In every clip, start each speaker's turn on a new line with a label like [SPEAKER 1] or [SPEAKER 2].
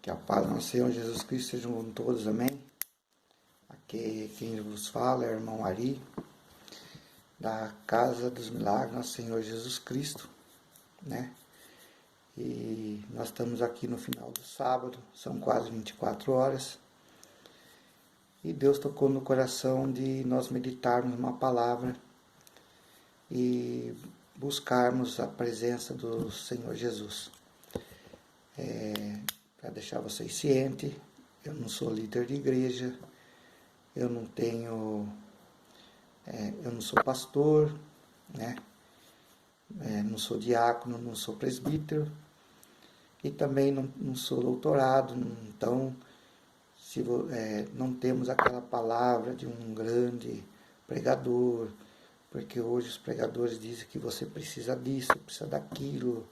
[SPEAKER 1] Que a paz do nosso Senhor Jesus Cristo seja com todos, amém? Aqui quem vos fala é o irmão Ari, da Casa dos Milagres, nosso Senhor Jesus Cristo, né? E nós estamos aqui no final do sábado, são quase 24 horas, e Deus tocou no coração de nós meditarmos uma palavra e buscarmos a presença do Senhor Jesus. Para deixar vocês cientes, eu não sou líder de igreja, eu não sou pastor, né? Não sou diácono, não sou presbítero e também não sou doutorado, então não temos aquela palavra de um grande pregador, porque hoje os pregadores dizem que você precisa disso, precisa daquilo.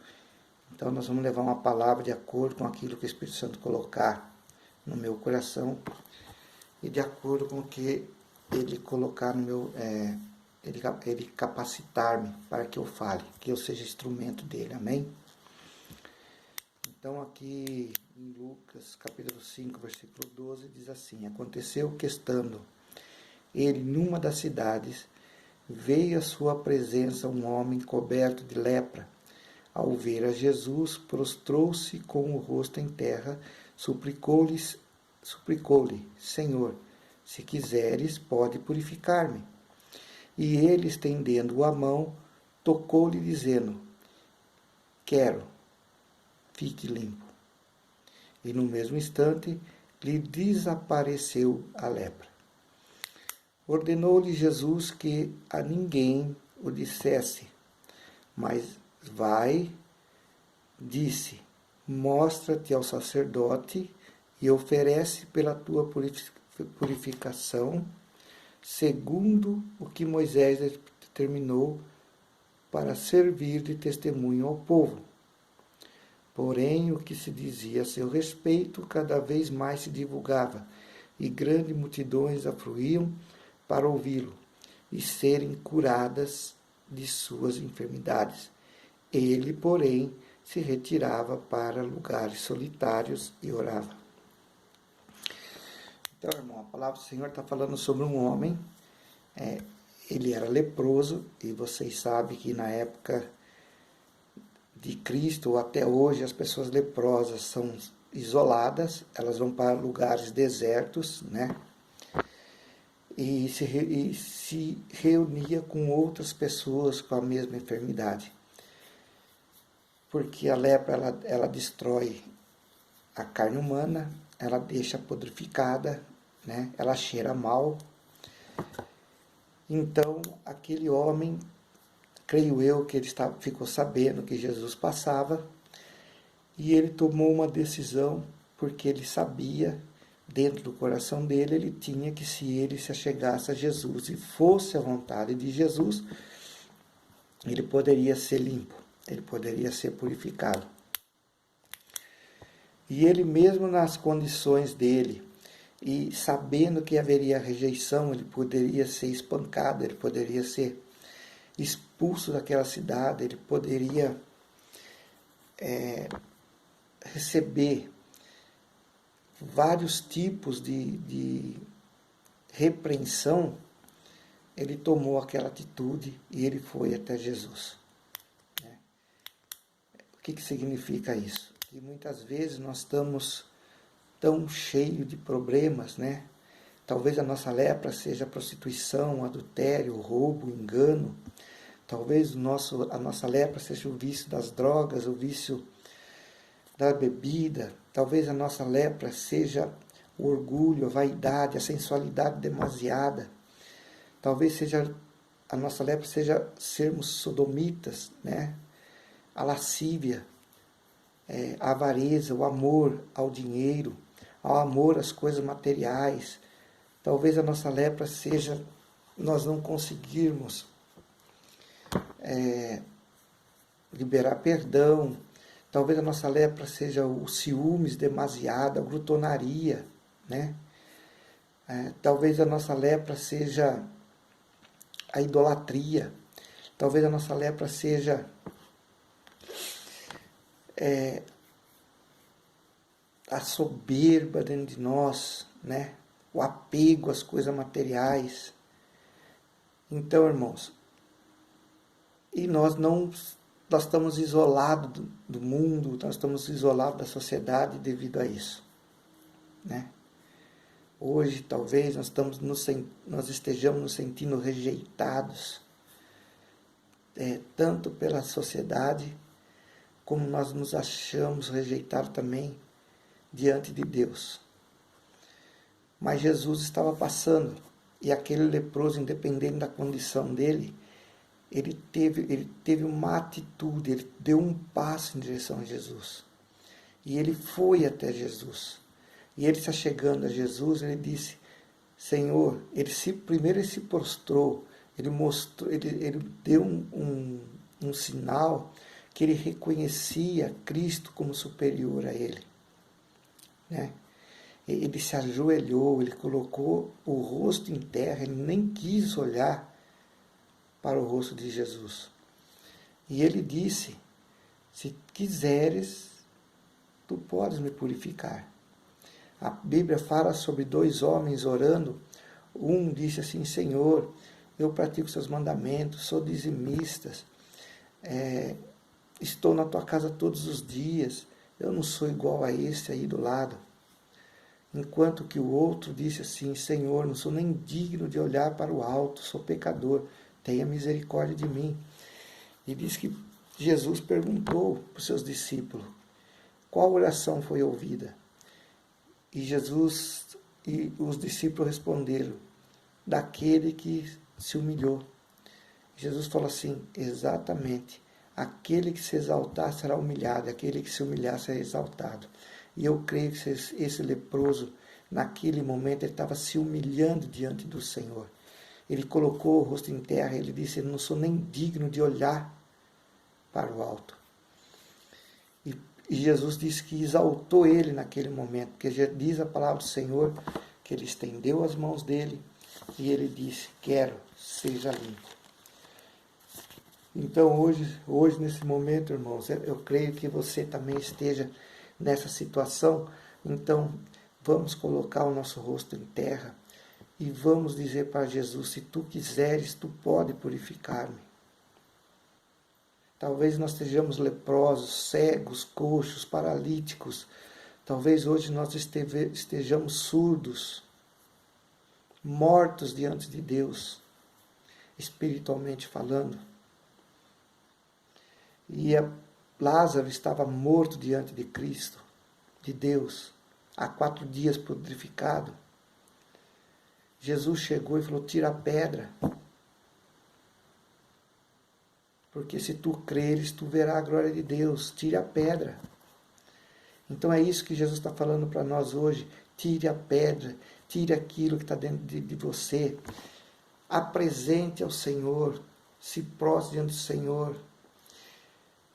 [SPEAKER 1] Então nós vamos levar uma palavra de acordo com aquilo que o Espírito Santo colocar no meu coração e de acordo com o que ele colocar no meu, ele capacitar-me para que eu fale, que eu seja instrumento dele, amém? Então aqui em Lucas capítulo 5, versículo 12, diz assim: aconteceu que estando ele numa das cidades, veio à sua presença um homem coberto de lepra. Ao ver a Jesus, prostrou-se com o rosto em terra, suplicou-lhe, Senhor, se quiseres, pode purificar-me. E ele, estendendo a mão, tocou-lhe, dizendo: quero, fique limpo. E no mesmo instante lhe desapareceu a lepra. Ordenou-lhe Jesus que a ninguém o dissesse, mas disse, mostra-te ao sacerdote e oferece pela tua purificação, segundo o que Moisés determinou, para servir de testemunho ao povo. Porém, o que se dizia a seu respeito cada vez mais se divulgava, e grandes multidões afluíam para ouvi-lo e serem curadas de suas enfermidades. Ele, porém, se retirava para lugares solitários e orava. Então, irmão, a palavra do Senhor está falando sobre um homem. Ele era leproso, e vocês sabem que na época de Cristo, ou até hoje, as pessoas leprosas são isoladas, elas vão para lugares desertos, né? E se reunia com outras pessoas com a mesma enfermidade. Porque a lepra, ela destrói a carne humana, ela deixa pudrificada, né? Ela cheira mal. Então, aquele homem, creio eu que ele ficou sabendo que Jesus passava, e ele tomou uma decisão, porque ele sabia, dentro do coração dele, ele tinha que, se ele se achegasse a Jesus e fosse a vontade de Jesus, ele poderia ser limpo, ele poderia ser purificado. E ele mesmo nas condições dele, e sabendo que haveria rejeição, ele poderia ser espancado, ele poderia ser expulso daquela cidade, ele poderia receber vários tipos de repreensão. Ele tomou aquela atitude e ele foi até Jesus. O que significa isso? Que muitas vezes nós estamos tão cheios de problemas, né? Talvez a nossa lepra seja a prostituição, o adultério, o roubo, o engano. Talvez a nossa lepra seja o vício das drogas, o vício da bebida. Talvez a nossa lepra seja o orgulho, a vaidade, a sensualidade demasiada. Talvez a nossa lepra seja sermos sodomitas, né? A lascívia, a avareza, o amor ao dinheiro, ao amor às coisas materiais. Talvez a nossa lepra seja nós não conseguirmos liberar perdão. Talvez a nossa lepra seja o ciúmes demasiado, a glutonaria, né? Talvez a nossa lepra seja a idolatria. Talvez a nossa lepra seja a soberba dentro de nós, né? O apego às coisas materiais. Então, irmãos, e nós estamos isolados do mundo, nós estamos isolados da sociedade devido a isso, né? Hoje, talvez, nós estejamos nos sentindo rejeitados, tanto pela sociedade, como nós nos achamos rejeitados também diante de Deus. Mas Jesus estava passando, e aquele leproso, independente da condição dele, ele teve uma atitude, ele deu um passo em direção a Jesus. E ele foi até Jesus. E ele está chegando a Jesus, ele disse, Senhor, primeiro ele se prostrou, ele deu um sinal que ele reconhecia Cristo como superior a ele, né? Ele se ajoelhou, ele colocou o rosto em terra, ele nem quis olhar para o rosto de Jesus. E ele disse, se quiseres, tu podes me purificar. A Bíblia fala sobre 2 homens orando. Um disse assim, Senhor, eu pratico seus mandamentos, sou dizimista, estou na tua casa todos os dias, eu não sou igual a esse aí do lado. Enquanto que o outro disse assim, Senhor, não sou nem digno de olhar para o alto, sou pecador, tenha misericórdia de mim. E diz que Jesus perguntou para os seus discípulos, qual oração foi ouvida? E Jesus e os discípulos responderam, daquele que se humilhou. Jesus falou assim, exatamente, aquele que se exaltar será humilhado, aquele que se humilhar será exaltado. E eu creio que esse leproso, naquele momento, ele estava se humilhando diante do Senhor. Ele colocou o rosto em terra, ele disse, eu não sou nem digno de olhar para o alto. E Jesus disse que exaltou ele naquele momento, porque diz a palavra do Senhor, que ele estendeu as mãos dele, e ele disse, quero, seja limpo. Então hoje nesse momento, irmãos, eu creio que você também esteja nessa situação. Então vamos colocar o nosso rosto em terra e vamos dizer para Jesus, se tu quiseres, tu pode purificar-me. Talvez nós estejamos leprosos, cegos, coxos, paralíticos. Talvez hoje nós estejamos surdos, mortos diante de Deus, espiritualmente falando. E Lázaro estava morto diante de Cristo, de Deus, há 4 dias pudrificado. Jesus chegou e falou, tira a pedra. Porque se tu creres, tu verás a glória de Deus. Tire a pedra. Então é isso que Jesus está falando para nós hoje. Tire a pedra, tire aquilo que está dentro de você. Apresente ao Senhor, se prostre diante do Senhor.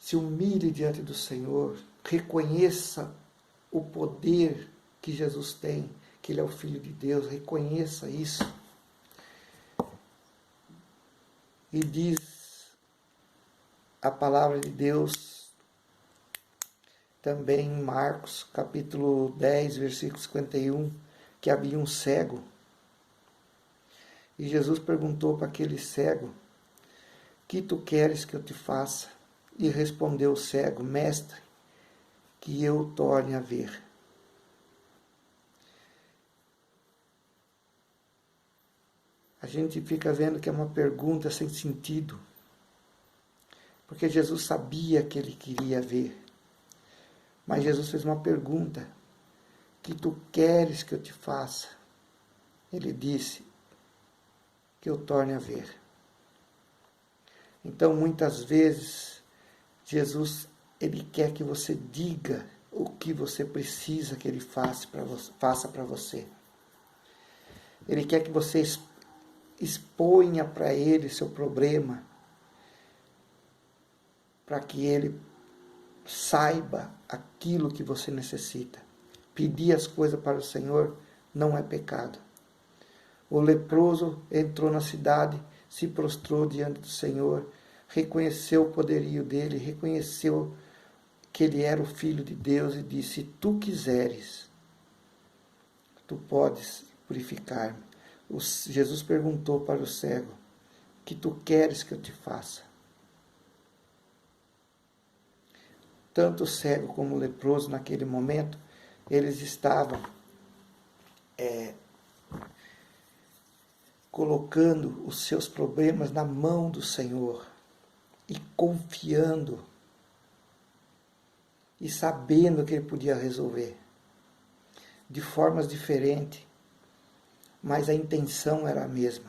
[SPEAKER 1] Se humilhe diante do Senhor. Reconheça o poder que Jesus tem, que Ele é o Filho de Deus. Reconheça isso. E diz a palavra de Deus também em Marcos, capítulo 10, versículo 51, que havia um cego. E Jesus perguntou para aquele cego, que tu queres que eu te faça? E respondeu o cego, mestre, que eu torne a ver. A gente fica vendo que é uma pergunta sem sentido, porque Jesus sabia que ele queria ver. Mas Jesus fez uma pergunta, que tu queres que eu te faça? Ele disse, que eu torne a ver. Então, muitas vezes, Jesus, ele quer que você diga o que você precisa que ele faça para você. Ele quer que você exponha para ele seu problema, para que ele saiba aquilo que você necessita. Pedir as coisas para o Senhor não é pecado. O leproso entrou na cidade, se prostrou diante do Senhor, reconheceu o poderio dele, reconheceu que ele era o Filho de Deus e disse: se tu quiseres, tu podes purificar-me. Jesus perguntou para o cego: o que tu queres que eu te faça? Tanto o cego como o leproso, naquele momento, eles estavam colocando os seus problemas na mão do Senhor e confiando e sabendo que ele podia resolver de formas diferentes, mas a intenção era a mesma.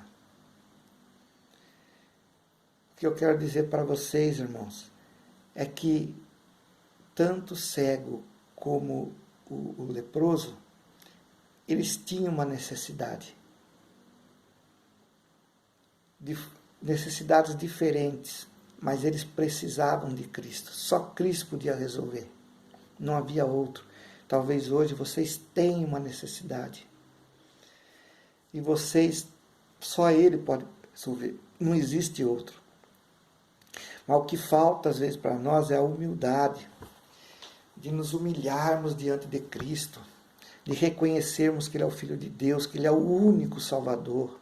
[SPEAKER 1] O que eu quero dizer para vocês, irmãos, é que tanto o cego como o leproso, eles tinham uma necessidade. Necessidades diferentes, mas eles precisavam de Cristo. Só Cristo podia resolver. Não havia outro. Talvez hoje vocês tenham uma necessidade. E vocês, só Ele pode resolver. Não existe outro. Mas o que falta às vezes para nós é a humildade. De nos humilharmos diante de Cristo. De reconhecermos que Ele é o Filho de Deus, que Ele é o único Salvador.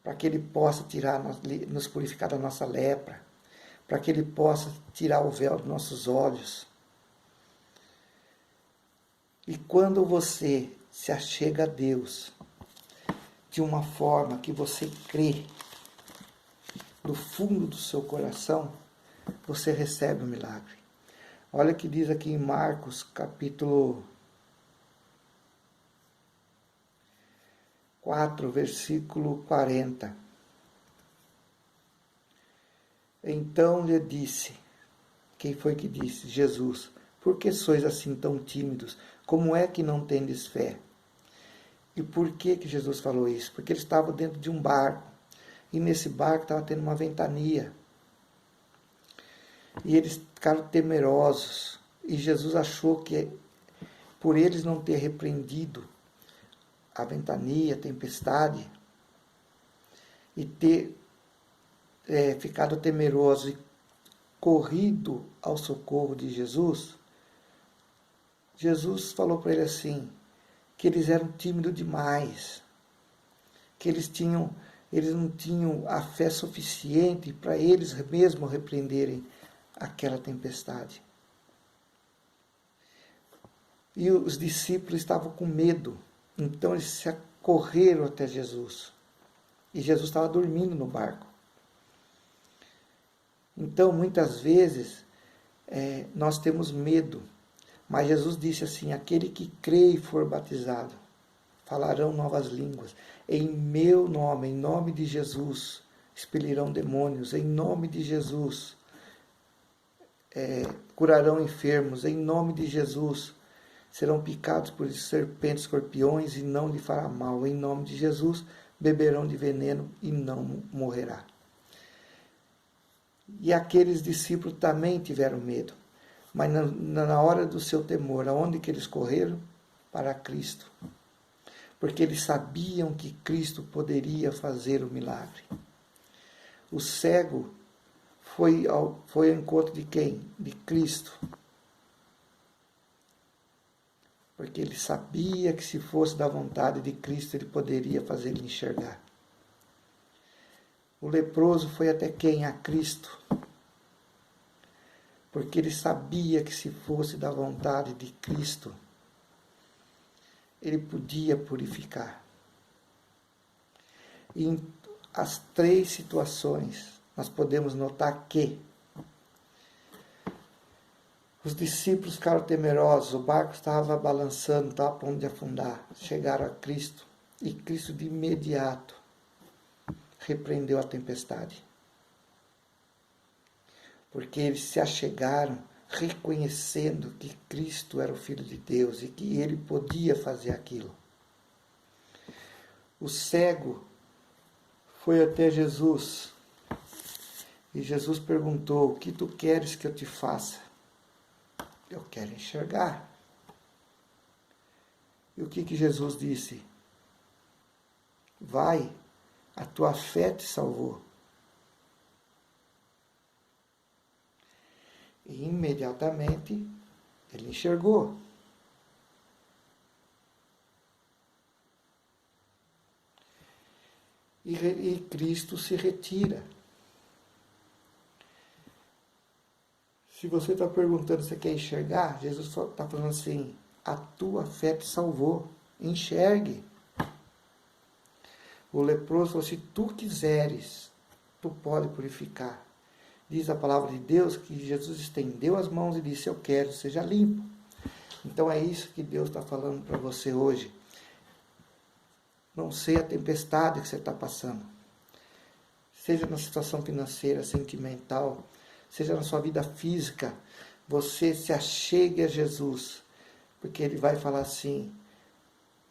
[SPEAKER 1] Para que Ele possa nos purificar da nossa lepra. Para que Ele possa tirar o véu dos nossos olhos. E quando você se achega a Deus de uma forma que você crê do fundo do seu coração, você recebe o milagre. Olha o que diz aqui em Marcos, capítulo 4, versículo 40. Então lhe disse, quem foi que disse? Jesus: por que sois assim tão tímidos? Como é que não tendes fé? E por que Jesus falou isso? Porque eles estavam dentro de um barco. E nesse barco estava tendo uma ventania. E eles ficaram temerosos. E Jesus achou que, por eles não ter repreendido a ventania, a tempestade, e ter ficado temeroso e corrido ao socorro de Jesus, Jesus falou para ele assim, que eles eram tímidos demais, que eles não tinham a fé suficiente para eles mesmos repreenderem aquela tempestade. E os discípulos estavam com medo, então eles se correram até Jesus. E Jesus estava dormindo no barco. Então, muitas vezes, nós temos medo. Mas Jesus disse assim, aquele que crê e for batizado, falarão novas línguas. Em meu nome, em nome de Jesus, expelirão demônios. Em nome de Jesus, curarão enfermos. Em nome de Jesus, serão picados por serpentes, escorpiões e não lhe fará mal. Em nome de Jesus, beberão de veneno e não morrerá. E aqueles discípulos também tiveram medo. Mas na hora do seu temor, aonde que eles correram? Para Cristo. Porque eles sabiam que Cristo poderia fazer o milagre. O cego foi ao encontro de quem? De Cristo. Porque ele sabia que se fosse da vontade de Cristo, ele poderia fazer ele enxergar. O leproso foi até quem? A Cristo. Porque ele sabia que se fosse da vontade de Cristo, ele podia purificar. E em as três situações, nós podemos notar que os discípulos ficaram temerosos, o barco estava balançando, estava a ponto de afundar. Chegaram a Cristo e Cristo de imediato repreendeu a tempestade. Porque eles se achegaram reconhecendo que Cristo era o Filho de Deus e que ele podia fazer aquilo. O cego foi até Jesus e Jesus perguntou, o que tu queres que eu te faça? Eu quero enxergar. E o que Jesus disse? Vai, a tua fé te salvou. E imediatamente ele enxergou. E Cristo se retira. Se você está perguntando se você quer enxergar, Jesus está falando assim, a tua fé te salvou. Enxergue. O leproso falou, se tu quiseres, tu pode purificar. Diz a palavra de Deus que Jesus estendeu as mãos e disse, eu quero, seja limpo. Então é isso que Deus está falando para você hoje. Não sei a tempestade que você está passando. Seja na situação financeira, sentimental, seja na sua vida física, você se achegue a Jesus, porque Ele vai falar assim,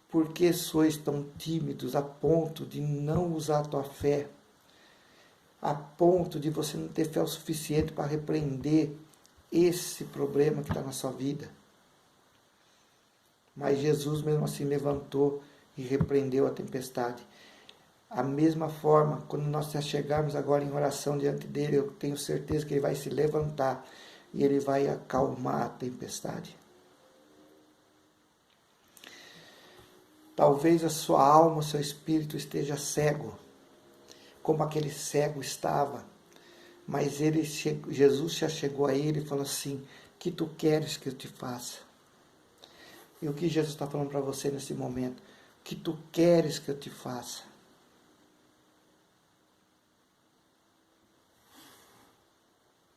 [SPEAKER 1] por que sois tão tímidos a ponto de não usar a tua fé, a ponto de você não ter fé o suficiente para repreender esse problema que está na sua vida? Mas Jesus mesmo assim levantou e repreendeu a tempestade. A mesma forma, quando nós se achegarmos agora em oração diante dele, eu tenho certeza que ele vai se levantar e ele vai acalmar a tempestade. Talvez a sua alma, o seu espírito esteja cego, como aquele cego estava, mas Jesus já chegou a ele e falou assim, que tu queres que eu te faça? E o que Jesus está falando para você nesse momento? Que tu queres que eu te faça?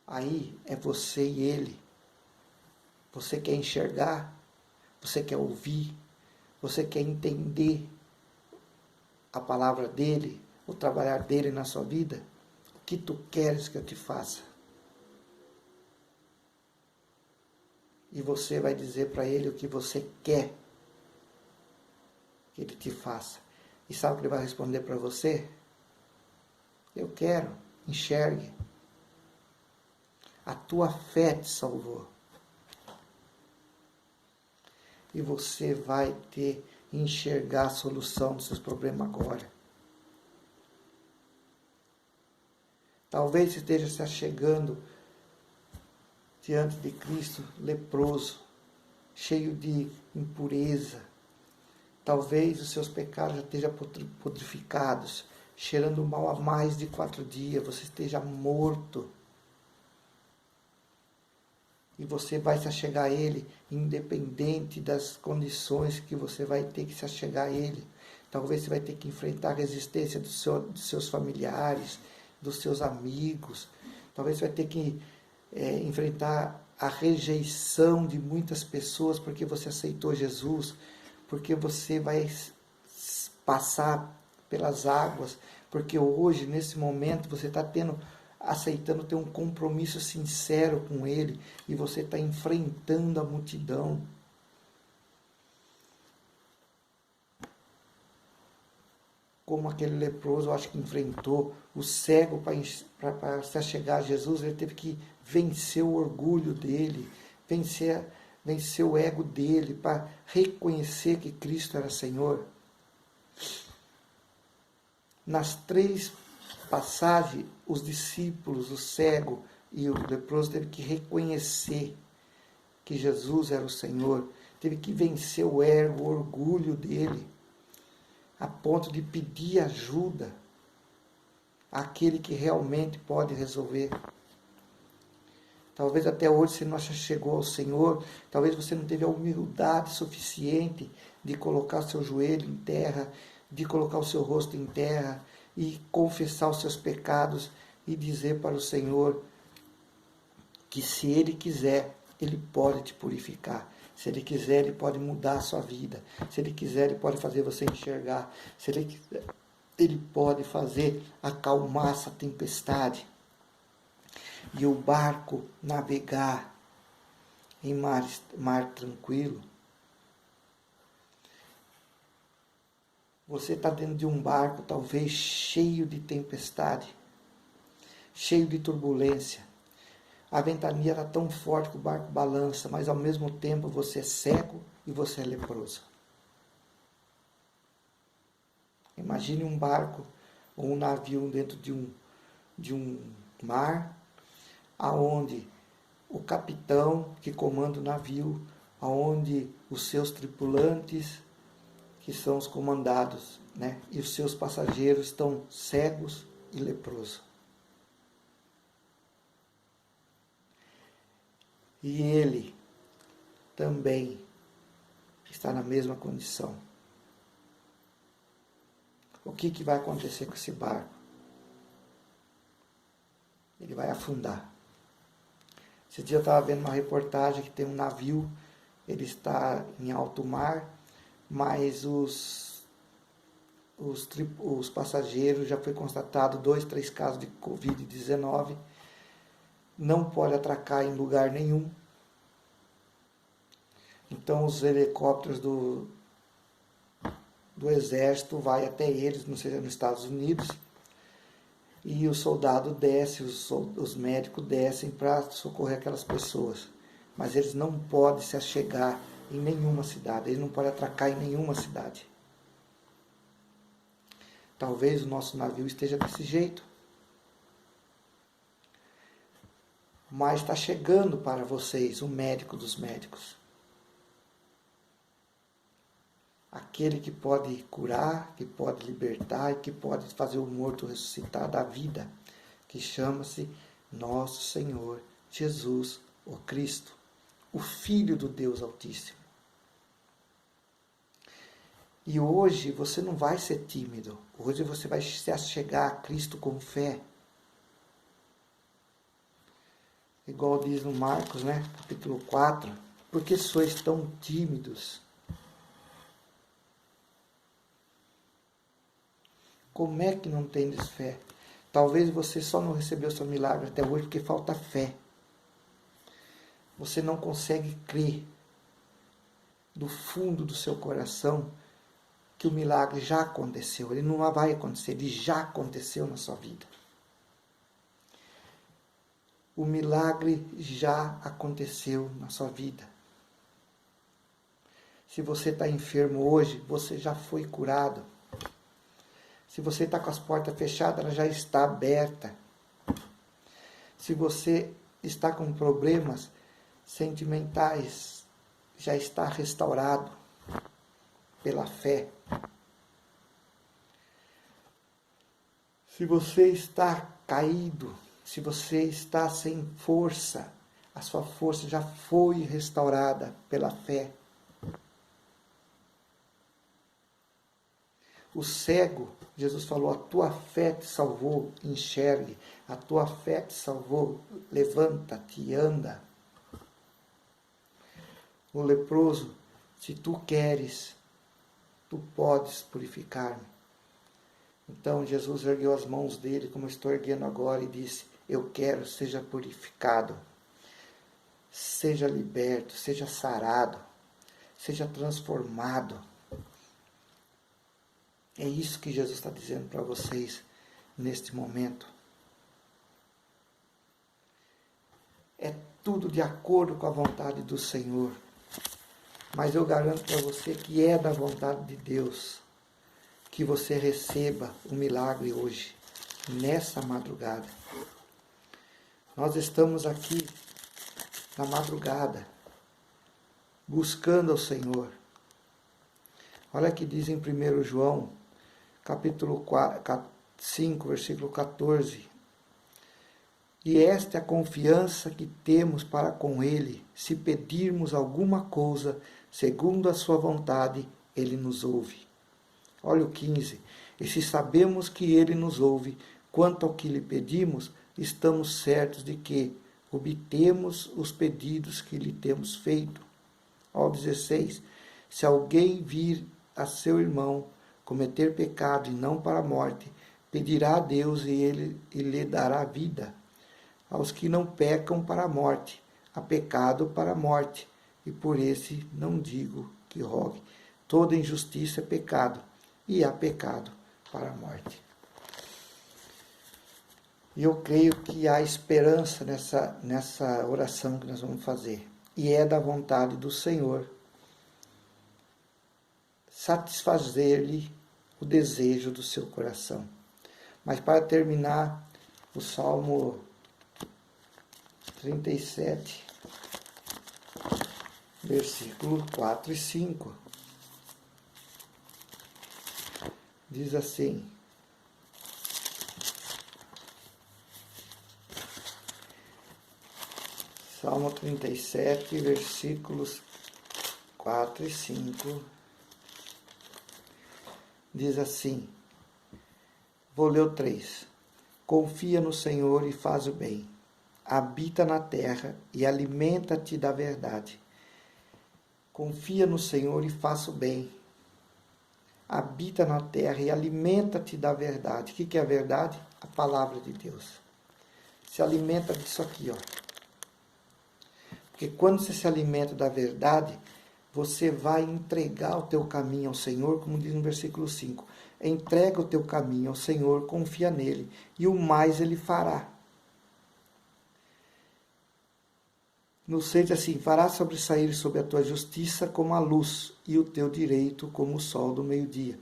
[SPEAKER 1] Aí é você e ele. Você quer enxergar? Você quer ouvir? Você quer entender a palavra dele? O trabalhar dele na sua vida? O que tu queres que eu te faça? E você vai dizer para ele o que você quer que ele te faça. E sabe o que ele vai responder para você? Eu quero, enxergue. A tua fé te salvou. E você vai enxergar a solução dos seus problemas agora. Talvez você esteja se achegando diante de Cristo leproso, cheio de impureza. Talvez os seus pecados já estejam pudrificados, cheirando mal há mais de 4 dias, você esteja morto. E você vai se achegar a Ele, independente das condições que você vai ter que se achegar a Ele. Talvez você vai ter que enfrentar a resistência dos seus familiares, dos seus amigos. Talvez você vai ter que enfrentar a rejeição de muitas pessoas porque você aceitou Jesus, porque você vai passar pelas águas, porque hoje, nesse momento, você está aceitando ter um compromisso sincero com Ele, e você está enfrentando a multidão. Como aquele leproso, eu acho que enfrentou o cego para se achegar a Jesus, ele teve que vencer o orgulho dele, vencer o ego dele, para reconhecer que Cristo era Senhor. Nas 3 passagens, os discípulos, o cego e o leproso, teve que reconhecer que Jesus era o Senhor, teve que vencer o ego, o orgulho dele, a ponto de pedir ajuda àquele que realmente pode resolver. Talvez até hoje você não chegou ao Senhor, talvez você não teve a humildade suficiente de colocar o seu joelho em terra, de colocar o seu rosto em terra e confessar os seus pecados e dizer para o Senhor que se Ele quiser, Ele pode te purificar. Se Ele quiser, Ele pode mudar a sua vida. Se Ele quiser, Ele pode fazer você enxergar. Se Ele quiser, Ele pode fazer acalmar essa tempestade. E o barco navegar em mar tranquilo. Você está dentro de um barco talvez cheio de tempestade, cheio de turbulência. A ventania está tão forte que o barco balança, mas ao mesmo tempo você é cego e você é leproso. Imagine um barco ou um navio dentro de um mar, aonde o capitão que comanda o navio, onde os seus tripulantes, que são os comandados, né, e os seus passageiros estão cegos e leprosos. E ele também está na mesma condição. O que vai acontecer com esse barco? Ele vai afundar. Esse dia eu estava vendo uma reportagem que tem um navio, ele está em alto mar, mas os passageiros, já foi constatado 2, 3 casos de Covid-19, não pode atracar em lugar nenhum. Então os helicópteros do exército vai até eles, não sei, nos Estados Unidos, e o soldado desce, os médicos descem para socorrer aquelas pessoas. Mas eles não podem se achegar em nenhuma cidade, eles não podem atracar em nenhuma cidade. Talvez o nosso navio esteja desse jeito. Mas está chegando para vocês o médico dos médicos. Aquele que pode curar, que pode libertar e que pode fazer o morto ressuscitar da vida, que chama-se Nosso Senhor Jesus, o Cristo, o Filho do Deus Altíssimo. E hoje você não vai ser tímido, hoje você vai se achegar a Cristo com fé. Igual diz no Marcos, né, capítulo 4, por que sois tão tímidos? Como é que não tendes fé? Talvez você só não recebeu seu milagre até hoje porque falta fé. Você não consegue crer do fundo do seu coração que o milagre já aconteceu. Ele não vai acontecer, ele já aconteceu na sua vida. O milagre já aconteceu na sua vida. Se você está enfermo hoje, você já foi curado. Se você está com as portas fechadas, ela já está aberta. Se você está com problemas sentimentais, já está restaurado pela fé. Se você está caído, se você está sem força, a sua força já foi restaurada pela fé. O cego, Jesus falou, a tua fé te salvou, enxergue. A tua fé te salvou, levanta-te e anda. O leproso, se tu queres, tu podes purificar-me. Então Jesus ergueu as mãos dele, como eu estou erguendo agora, e disse, eu quero, seja purificado, seja liberto, seja sarado, seja transformado. É isso que Jesus está dizendo para vocês neste momento. É tudo de acordo com a vontade do Senhor. Mas eu garanto para você que é da vontade de Deus que você receba o milagre hoje, nessa madrugada. Nós estamos aqui na madrugada, buscando ao Senhor. Olha que diz em 1 João, capítulo 5, versículo 14. E esta é a confiança que temos para com Ele, se pedirmos alguma coisa, segundo a sua vontade, Ele nos ouve. Olha o 15. E se sabemos que Ele nos ouve, quanto ao que lhe pedimos, estamos certos de que obtemos os pedidos que lhe temos feito. Ao 16. Se alguém vir a seu irmão cometer pecado e não para a morte, pedirá a Deus e ele lhe dará vida. Aos que não pecam para a morte, há pecado para a morte, e por esse não digo que rogue. Toda injustiça é pecado, e há pecado para a morte. E eu creio que há esperança nessa oração que nós vamos fazer. E é da vontade do Senhor satisfazer-lhe o desejo do seu coração. Mas para terminar, o Salmo 37, versículos 4 e 5. Diz assim: Salmo 37, versículos 4 e 5. Diz assim, vou ler o 3. Confia no Senhor e faz o bem. Habita na terra e alimenta-te da verdade. Confia no Senhor e faça o bem. Habita na terra e alimenta-te da verdade. O que é a verdade? A palavra de Deus. Se alimenta disso aqui, ó. Porque quando você se alimenta da verdade, você vai entregar o teu caminho ao Senhor, como diz no versículo 5. Entrega o teu caminho ao Senhor, confia nele, e o mais ele fará. No 6 assim, fará sobressair sobre a tua justiça como a luz, e o teu direito como o sol do meio-dia.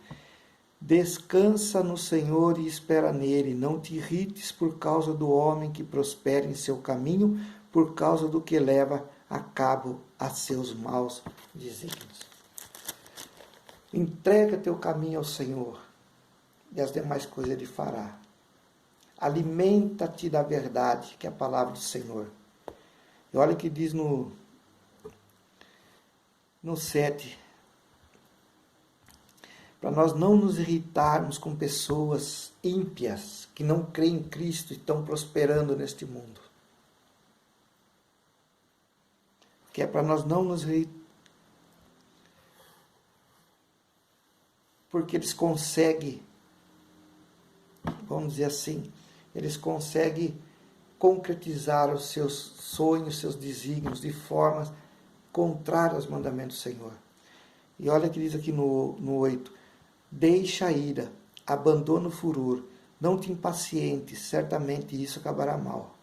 [SPEAKER 1] Descansa no Senhor e espera nele, não te irrites por causa do homem que prospera em seu caminho, por causa do que leva a cabo a seus maus desígnios. Entrega teu caminho ao Senhor, e as demais coisas ele fará. Alimenta-te da verdade, que é a palavra do Senhor. E olha o que diz no 7. Para nós não nos irritarmos com pessoas ímpias, que não creem em Cristo e estão prosperando neste mundo. Que é para nós não nos irritar. Porque eles conseguem, vamos dizer assim, eles conseguem concretizar os seus sonhos, seus desígnios de formas contrárias aos mandamentos do Senhor. E olha o que diz aqui no 8. Deixa a ira, abandona o furor, não te impacientes, certamente isso acabará mal.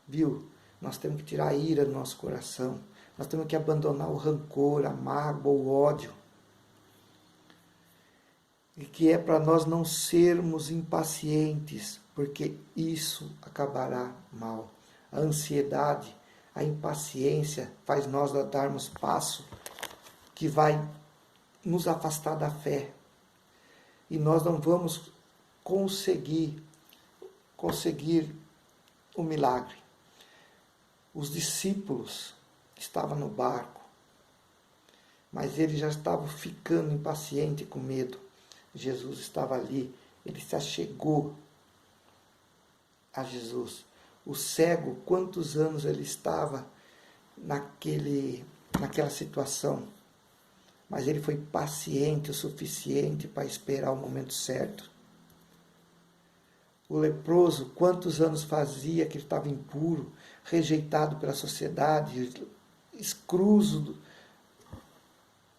[SPEAKER 1] Viu? Nós temos que tirar a ira do nosso coração, nós temos que abandonar o rancor, a mágoa, o ódio. E que é para nós não sermos impacientes, porque isso acabará mal. A ansiedade, a impaciência faz nós darmos passo que vai nos afastar da fé. E nós não vamos conseguir o milagre. Os discípulos estavam no barco, mas eles já estavam ficando impacientes com medo. Jesus estava ali, ele se achegou a Jesus. O cego, quantos anos ele estava naquela situação, mas ele foi paciente o suficiente para esperar o momento certo. O leproso, quantos anos fazia que ele estava impuro, rejeitado pela sociedade, excluso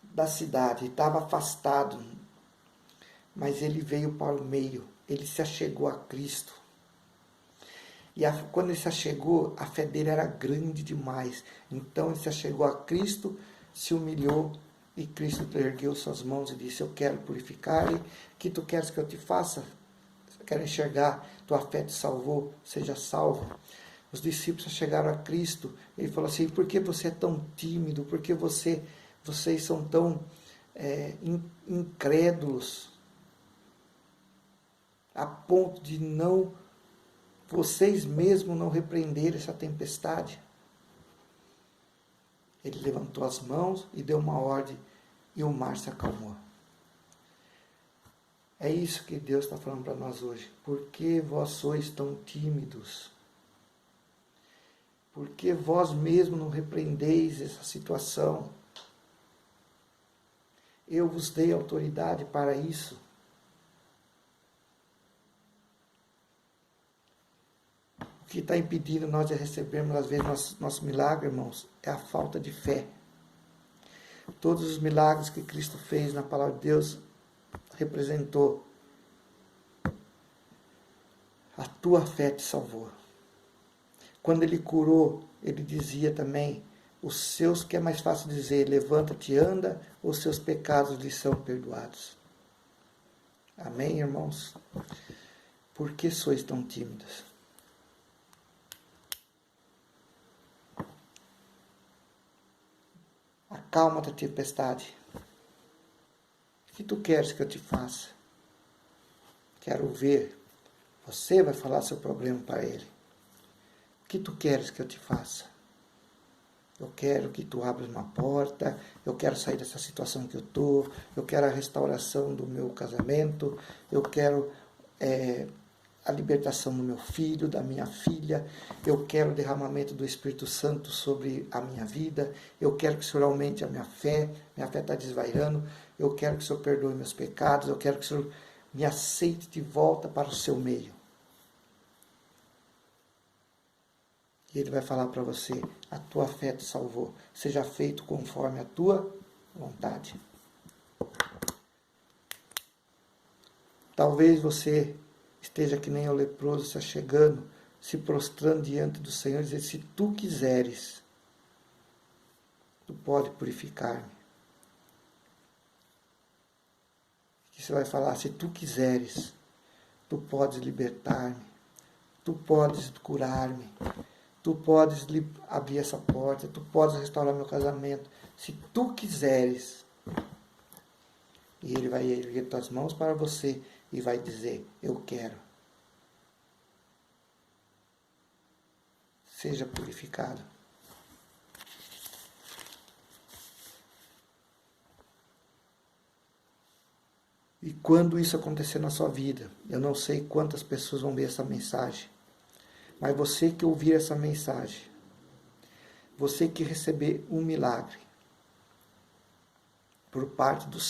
[SPEAKER 1] da cidade, estava afastado, mas ele veio para o meio, ele se achegou a Cristo. E quando ele se achegou, a fé dele era grande demais. Então ele se achegou a Cristo, se humilhou, e Cristo ergueu suas mãos e disse: eu quero purificar, e que tu queres que eu te faça? Eu quero enxergar, tua fé te salvou, seja salvo. Os discípulos chegaram a Cristo, ele falou assim: por que você é tão tímido? Por que vocês são tão incrédulos? A ponto de vocês mesmos não repreenderem essa tempestade. Ele levantou as mãos e deu uma ordem e o mar se acalmou. É isso que Deus está falando para nós hoje. Por que vós sois tão tímidos? Por que vós mesmos não repreendeis essa situação? Eu vos dei autoridade para isso. O que está impedindo nós de recebermos, às vezes, nosso milagre, irmãos, é a falta de fé. Todos os milagres que Cristo fez na palavra de Deus representou: a tua fé te salvou. Quando ele curou, ele dizia também: os seus, que é mais fácil dizer, levanta-te, anda, os seus pecados lhe são perdoados. Amém, irmãos? Por que sois tão tímidos? Acalma a tempestade. O que tu queres que eu te faça? Quero ver. Você vai falar seu problema para ele. O que tu queres que eu te faça? Eu quero que tu abras uma porta, eu quero sair dessa situação que eu estou, eu quero a restauração do meu casamento, eu quero a libertação do meu filho, da minha filha, eu quero o derramamento do Espírito Santo sobre a minha vida, eu quero que o Senhor aumente a minha fé está desvairando, eu quero que o Senhor perdoe meus pecados, eu quero que o Senhor me aceite de volta para o seu meio. E ele vai falar para você, a tua fé te salvou, seja feito conforme a tua vontade. Talvez você esteja que nem o leproso, se achegando, se prostrando diante do Senhor, e dizer, se tu quiseres, tu pode purificar-me. E você vai falar, se tu quiseres, tu podes libertar-me, tu podes curar-me, tu podes abrir essa porta, tu podes restaurar meu casamento, se tu quiseres. E ele vai erguer tuas mãos para você e vai dizer, eu quero. Seja purificado. E quando isso acontecer na sua vida, eu não sei quantas pessoas vão ver essa mensagem, mas você que ouvir essa mensagem, você que receber um milagre por parte do